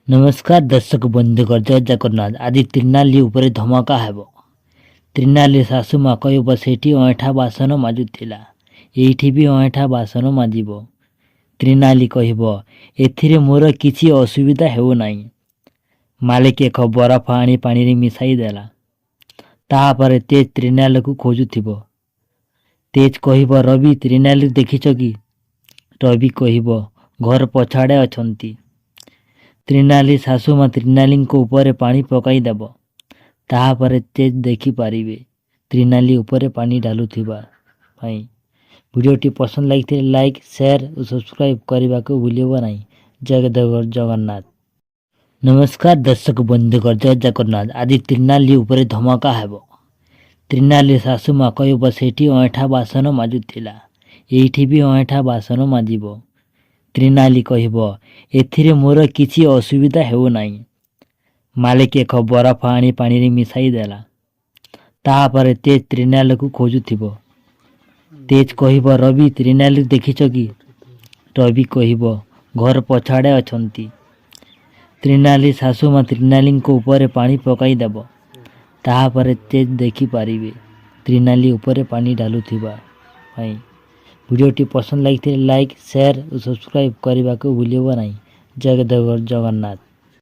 नमस्कार दर्शक बंधुगण जय जगन्नाथ। आज त्रिनाली उपरे धमाका हेब। त्रिनाली शाशुमा कहब सेठी अईठा बासन माजुथिला, एइठी भी अईठा बासन माजिब। त्रिनाली कहब एथिरे मोर किछि असुविधा हेउ नाही। मालिक एक बरफ आनी पानी रे मिसाई देला। ताहापर तेज त्रिनाली को खोजुथिब। तेज कहब रवि त्रिनाली देखिछ कि? रवि कहब घर पछाड़े अछंती। त्रिनाली शाशुमा त्रिनाली ऊपर पानी पकाई देब। ताहापर तेज देखि पारिबे त्रिनाली ऊपर पानी ढालुथिबा भाई। वीडियोटी पसंद लागिथिले लाइक शेयर और सब्सक्राइब करने को भूलियो नहीं। जय जगन्नाथ। नमस्कार दर्शक बंधुगण जय जगन्नाथ। आज त्रिनाली उपरे धमाका हेब। त्रिनाली शाशुमा कहब सेठी अईठा बासन माजुथिला, एइठी भी अईठा बासन माजिब। त्रिनाली कहब एथिरे मोर किछि असुविधा हेउ नाही। मालिक एक बरफ आनी पानी रे मिसाई देला। ताहापर तेज त्रिनाली को खोजुथिब। तेज कहब रवि त्रिनाली देखिछ कि? रवि कहब घर पछाड़े अछंती। त्रिनाली शाशुमा त्रिनाली ऊपर पानी पकाई देब। ताहापर तेज देखि पारिबे त्रिनाली ऊपर पानी ढालुथिबा भाई। वीडियोटी पसंद लागिथिले लाइक शेयर और सब्सक्राइब करने को भूलियो नहीं। जय जगन्नाथ।